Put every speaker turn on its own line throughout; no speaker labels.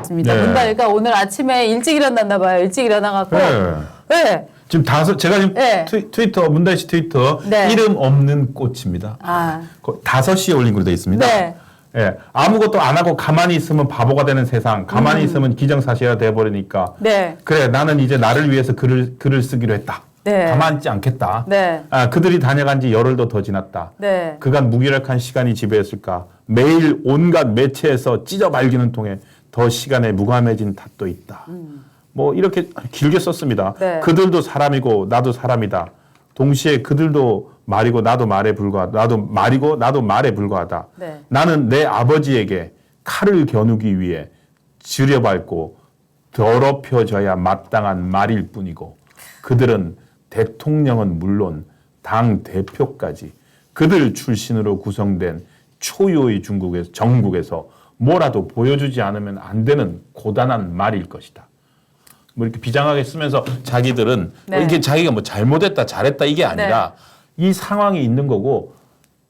같습니다.
네.
문다혜가 오늘 아침에 일찍 일어났나 봐요. 일찍 일어나갖고.
네.
네.
지금 제가 지금
네.
트위터, 문다혜 씨 트위터
네.
이름 없는 꽃입니다. 5시에 올린 걸로 되어 있습니다.
네.
예, 아무것도 안 하고 가만히 있으면 바보가 되는 세상, 가만히 있으면 기정사실화 돼버리니까.
네.
그래, 나는 이제 나를 위해서 글을 쓰기로 했다.
네.
가만히 있지 않겠다.
네.
그들이 다녀간 지 열흘도 더 지났다.
네.
그간 무기력한 시간이 지배했을까. 매일 온갖 매체에서 찢어 말기는 통해 더 시간에 무감해진 탓도 있다. 뭐 이렇게 길게 썼습니다.
네.
그들도 사람이고 나도 사람이다. 동시에 그들도 말이고 나도 말에 불과하다. 나도 말이고 나도 말에 불과하다.
네.
나는 내 아버지에게 칼을 겨누기 위해 지려밟고 더럽혀져야 마땅한 말일 뿐이고 그들은 대통령은 물론 당 대표까지 그들 출신으로 구성된 초유의 정국에서 뭐라도 보여주지 않으면 안 되는 고단한 말일 것이다. 뭐 이렇게 비장하게 쓰면서 자기들은
네.
이게 자기가 뭐 잘못했다 잘했다 이게 아니라 이 상황이 있는 거고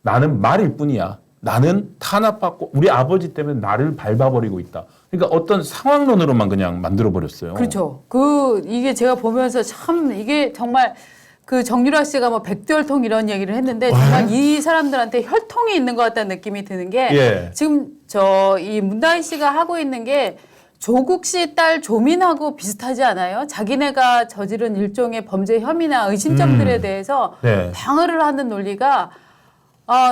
나는 말일 뿐이야. 나는 탄압받고 우리 아버지 때문에 나를 밟아버리고 있다. 그러니까 어떤 상황론으로만 그냥 만들어버렸어요.
그렇죠. 이게 제가 보면서 참 이게 정말 그 정유라 씨가 뭐 백두혈통 이런 얘기를 했는데 정말 이 사람들한테 혈통이 있는 것 같다는 느낌이 드는 게
예.
지금 이 문다혜 씨가 하고 있는 게 조국 씨 딸 조민하고 비슷하지 않아요? 자기네가 저지른 일종의 범죄 혐의나 의심점들에 대해서
네.
방어를 하는 논리가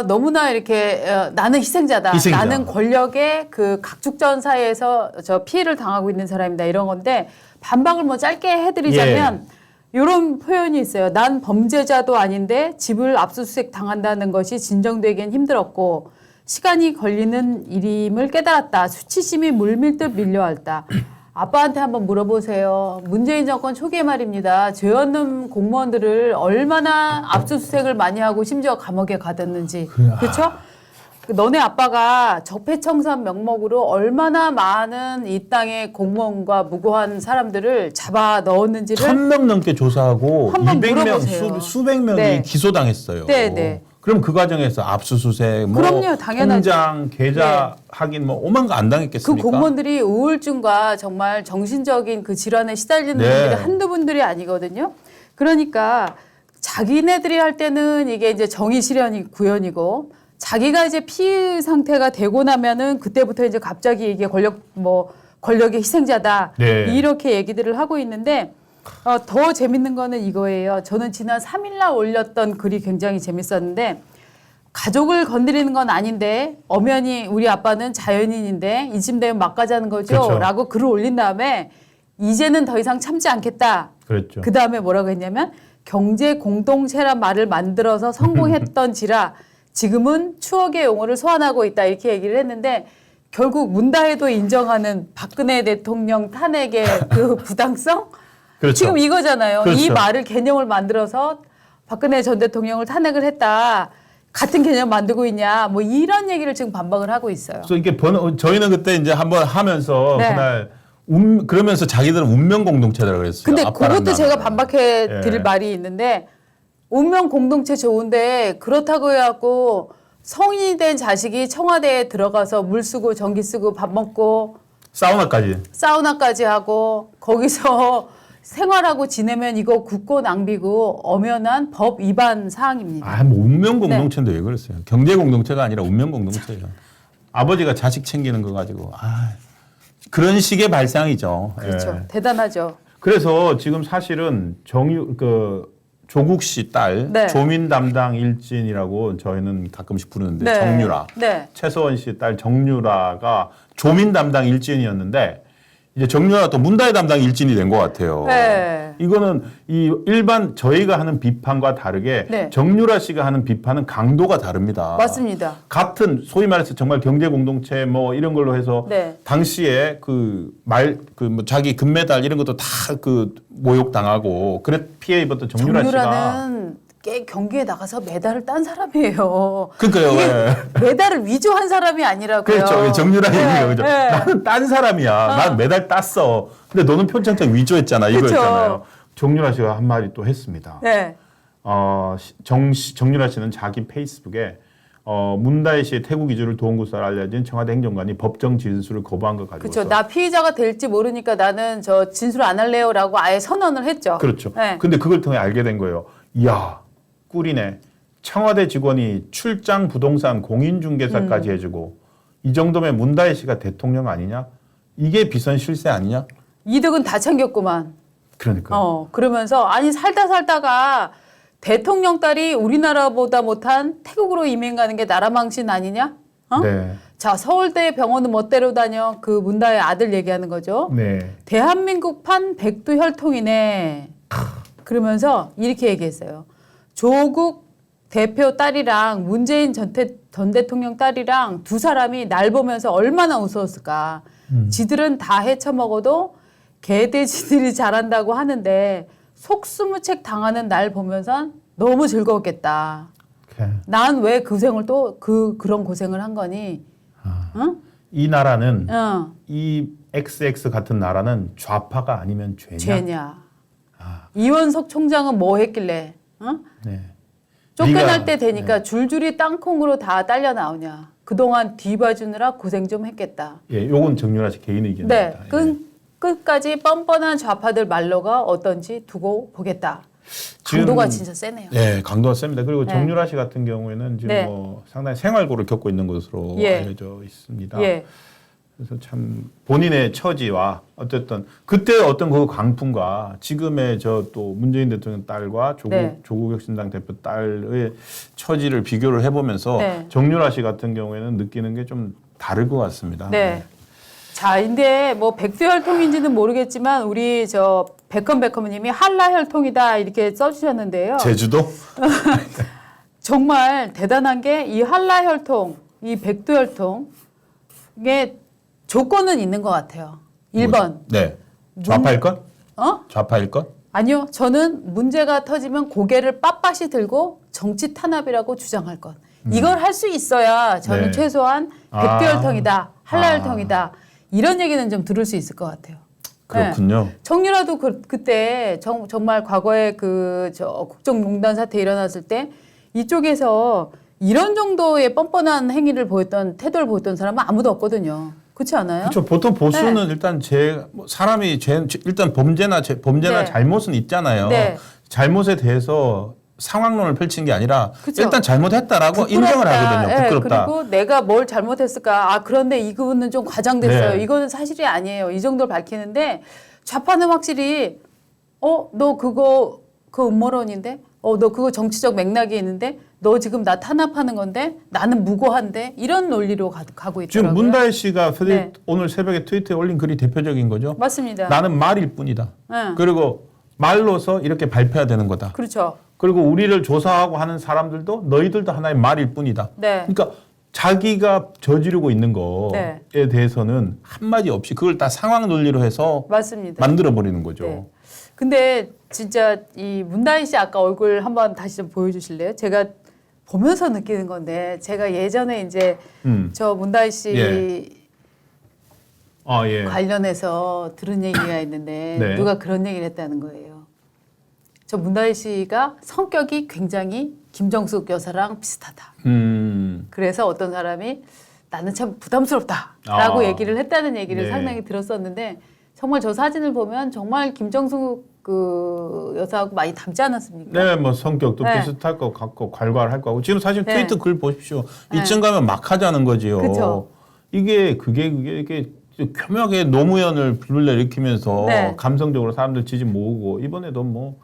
너무나 이렇게 나는 희생자다.
희생자.
나는 권력의 그 각축전 사이에서 저 피해를 당하고 있는 사람이다. 이런 건데 반박을 뭐 짧게 해드리자면 이런 표현이 있어요. 난 범죄자도 아닌데 집을 압수수색 당한다는 것이 진정되기엔 힘들었고 시간이 걸리는 일임을 깨달았다. 수치심이 물밀듯 밀려왔다. 아빠한테 한번 물어보세요. 문재인 정권 초기에 말입니다. 죄 없는 공무원들을 얼마나 압수수색을 많이 하고 심지어 감옥에 가뒀는지. 그렇죠? 너네 아빠가 적폐청산 명목으로 얼마나 많은 이 땅의 공무원과 무고한 사람들을 잡아 넣었는지를
1000명 넘게 조사하고
한번
200명,
물어보세요.
수백 명이
네.
기소당했어요.
네, 네.
그럼 그 과정에서 압수수색, 뭐
그럼요, 당연하죠.
통장, 계좌 확인 뭐 오만 거 안
그
당했겠습니까?
공무원들이 우울증과 정말 정신적인 그 질환에 시달리는
네.
분들이 한두 분들이 아니거든요. 그러니까 자기네들이 할 때는 이게 이제 정의 실현이 구현이고 자기가 이제 피해 상태가 되고 나면은 그때부터 이제 갑자기 이게 권력의 희생자다.
네.
이렇게 얘기들을 하고 있는데 더 재밌는 거는 이거예요. 저는 지난 3일날 올렸던 글이 굉장히 재밌었는데 가족을 건드리는 건 아닌데 엄연히 우리 아빠는 자연인인데 이쯤 되면 막 가자는 거죠.
그렇죠.
라고 글을 올린 다음에 이제는 더 이상 참지 않겠다.
그랬죠.
그 다음에 뭐라고 했냐면 경제 공동체란 말을 만들어서 성공했던지라 지금은 추억의 용어를 소환하고 있다. 이렇게 얘기를 했는데 결국 문다혜도 인정하는 박근혜 대통령 탄핵의 그 부당성?
그렇죠.
지금 이거잖아요.
그렇죠.
이 말을 개념을 만들어서 박근혜 전 대통령을 탄핵을 했다. 같은 개념 만들고 있냐. 뭐 이런 얘기를 지금 반박을 하고 있어요.
그래서 이게 저희는 그때 이제 한번 하면서
네.
그날 그러면서 자기들은 운명 공동체라고 그랬어요.
근데
아빠랑
그것도 제가
나는.
반박해 드릴
예.
말이 있는데 운명 공동체 좋은데 그렇다고 해갖고 성인이 된 자식이 청와대에 들어가서 물 쓰고 전기 쓰고 밥 먹고 사우나까지 하고 거기서 생활하고 지내면 이거 국고 낭비고 엄연한 법 위반 사항입니다.
뭐 운명 공동체인데 왜 그랬어요? 경제 공동체가 아니라 운명 공동체예요. 아버지가 자식 챙기는 거 가지고 그런 식의 발상이죠.
그렇죠.
예.
대단하죠.
그래서 지금 사실은 조국 씨 딸
네.
조민 담당 일진이라고 저희는 가끔씩 부르는데
네.
정유라.
네.
최서원 씨 딸 정유라가 조민 담당 일진이었는데 이제 정유라가 또 문다혜 담당 일진이 된 것 같아요.
네.
이거는 이 일반 저희가 하는 비판과 다르게
네.
정유라 씨가 하는 비판은 강도가 다릅니다.
맞습니다.
같은 소위 말해서 정말 경제 공동체 뭐 이런 걸로 해서
네.
당시에 뭐 자기 금메달 이런 것도 다 모욕 당하고 그래 피해 입었던 정유라 씨가
정유라는 경기에 나가서 메달을 딴 사람이에요.
그러니까요.
이게
예.
메달을 위조한 사람이 아니라고요.
그렇죠. 정유라
네,
얘기가 그죠.
네.
나는 딴 사람이야. 난 메달 땄어. 근데 너는 표창장 위조했잖아. 이거였잖아요. 정유라 씨가 한 마디 또 했습니다.
네.
정유라 씨는 자기 페이스북에 문다혜 씨의 태국 이주를 도운 것으로 알려진 청와대 행정관이 법정 진술을 거부한 것 가지고서.
그렇죠. 나 피의자가 될지 모르니까 나는 저 진술 안 할래요라고 아예 선언을 했죠.
그렇죠.
네.
근데 그걸 통해 알게 된 거예요. 이야, 꿀이네. 청와대 직원이 출장 부동산 공인중개사까지 해주고 이 정도면 문다혜 씨가 대통령 아니냐? 이게 비선 실세 아니냐?
이득은 다 챙겼구만.
그러니까.
그러면서 아니 살다가 대통령 딸이 우리나라보다 못한 태국으로 이민 가는 게 나라 망신 아니냐?
네.
자, 서울대 병원은 멋대로 다녀. 그 문다혜 아들 얘기하는 거죠.
네.
대한민국판 백두혈통이네. 그러면서 이렇게 얘기했어요. 조국 대표 딸이랑 문재인 전 대통령 딸이랑 두 사람이 날 보면서 얼마나 웃었을까. 지들은 다 헤쳐먹어도 개돼지들이 잘한다고 하는데 속수무책 당하는 날 보면서 너무 즐거웠겠다. 난 왜 그 고생을 또 그런 고생을 한 거니? 응?
이 나라는
응.
이 XX 같은 나라는 좌파가 아니면 죄냐?
죄냐? 이원석 총장은 뭐 했길래? 응?
네.
쫓겨날 때 되니까 줄줄이 땅콩으로 다 딸려 나오냐? 그동안 뒤봐주느라 고생 좀 했겠다.
예, 요건 정윤아 씨 개인 의견입니다.
네,
예.
끝까지 뻔뻔한 좌파들 말로가 어떤지 두고 보겠다. 강도가 진짜 세네요.
네, 강도가 셉니다. 그리고
네.
정유라 씨 같은 경우에는 지금
네.
뭐 상당히 생활고를 겪고 있는 것으로
예.
알려져 있습니다.
예,
그래서 참 본인의 처지와 어쨌든 그때 어떤 그 강풍과 지금의 저 또 문재인 대통령 딸과 조국 혁신당 대표 딸의 처지를 비교를 해보면서
네.
정유라 씨 같은 경우에는 느끼는 게 좀 다를 것 같습니다.
네. 자, 근데 뭐 백두혈통인지는 모르겠지만 우리 저 베컴님이 한라혈통이다 이렇게 써주셨는데요.
제주도?
정말 대단한 게 이 한라혈통, 이 백두혈통 이게 조건은 있는 것 같아요. 1번.
네. 좌파일 것? 좌파일 것?
아니요. 저는 문제가 터지면 고개를 빳빳이 들고 정치 탄압이라고 주장할 것. 이걸 할 수 있어야 저는
네.
최소한 백두혈통이다, 한라혈통이다 이런 얘기는 좀 들을 수 있을 것 같아요.
그렇군요.
네. 정유라도 그때 정말 과거에 국정농단 사태 일어났을 때 이쪽에서 이런 정도의 뻔뻔한 행위를 보였던 태도를 보였던 사람은 아무도 없거든요. 그렇지 않아요?
그렇죠. 보통 보수는
네.
일단 사람이 일단 범죄나
네.
잘못은 있잖아요.
네.
잘못에 대해서 상황론을 펼친 게 아니라
그쵸.
일단 잘못했다라고 인정을 하거든요.
예,
부끄럽다.
그리고 내가 뭘 잘못했을까? 그런데 이 부분은 좀 과장됐어요.
네.
이거는 사실이 아니에요. 이 정도를 밝히는데 좌파는 확실히 너 그거 음모론인데? 너 그거 정치적 맥락이 있는데? 너 지금 나 탄압하는 건데? 나는 무고한데? 이런 논리로 가고 있더라고요.
지금 문다혜 씨가
네.
오늘 새벽에 트위터에 올린 글이 대표적인 거죠.
맞습니다.
나는 말일 뿐이다.
네.
그리고 말로서 이렇게 발표해야 되는 거다.
그렇죠.
그리고 우리를 조사하고 하는 사람들도 너희들도 하나의 말일 뿐이다.
네.
그러니까 자기가 저지르고 있는 거에
네.
대해서는 한마디 없이 그걸 다 상황 논리로 해서
맞습니다.
만들어 버리는 거죠.
네. 근데 진짜 이 문다희 씨 아까 얼굴 한번 다시 좀 보여주실래요? 제가 보면서 느끼는 건데 제가 예전에 이제 저 문다희 씨
예. 예.
관련해서 들은 얘기가 있는데
네.
누가 그런 얘기를 했다는 거예요. 저 문다희 씨가 성격이 굉장히 김정숙 여사랑 비슷하다. 그래서 어떤 사람이 나는 참 부담스럽다라고 얘기를 했다는 얘기를
네.
상당히 들었었는데 정말 저 사진을 보면 정말 김정숙 그 여사하고 많이 닮지 않았습니까?
네, 뭐 성격도
네.
비슷할 것 같고 괄괄할 것 같고 지금 사실
네.
트위터 글 보십시오.
네.
이쯤 가면 막 하자는 거지요.
그쵸.
이게 교묘하게 노무현을 불러일으키면서
네.
감성적으로 사람들 지지 모으고 이번에도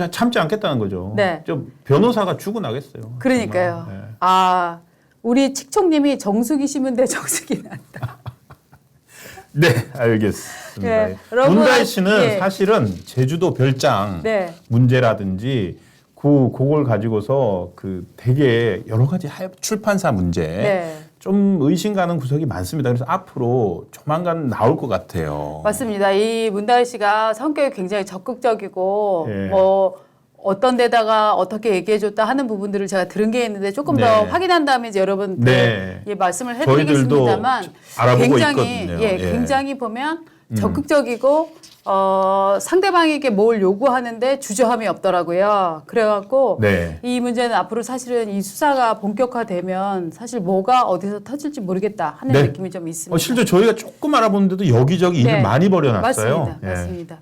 참지 않겠다는 거죠.
네.
좀 변호사가 죽어나겠어요.
그러니까요.
정말. 네.
우리 칙총님이 정숙이 심은데 정숙이 난다.
네, 알겠습니다.
네, 여러분,
문다혜 씨는
예.
사실은 제주도 별장
네.
문제라든지 그걸 가지고서 되게 여러 가지 출판사 문제
네.
좀 의심 가는 구석이 많습니다. 그래서 앞으로 조만간 나올 것 같아요.
맞습니다. 이 문다혜 씨가 성격이 굉장히 적극적이고
예.
뭐 어떤 데다가 어떻게 얘기해줬다 하는 부분들을 제가 들은 게 있는데 조금
네.
더 확인한 다음에 이제 여러분께
네.
예, 말씀을
저희들도
해드리겠습니다만
알아보고
굉장히
있거든요. 예.
굉장히 보면 적극적이고 상대방에게 뭘 요구하는데 주저함이 없더라고요. 그래갖고
네.
이 문제는 앞으로 사실은 이 수사가 본격화되면 사실 뭐가 어디서 터질지 모르겠다 하는
네.
느낌이 좀 있습니다.
실제 저희가 조금 알아보는데도 여기저기 일을
네.
많이 벌여놨어요.
맞습니다.
예.
맞습니다.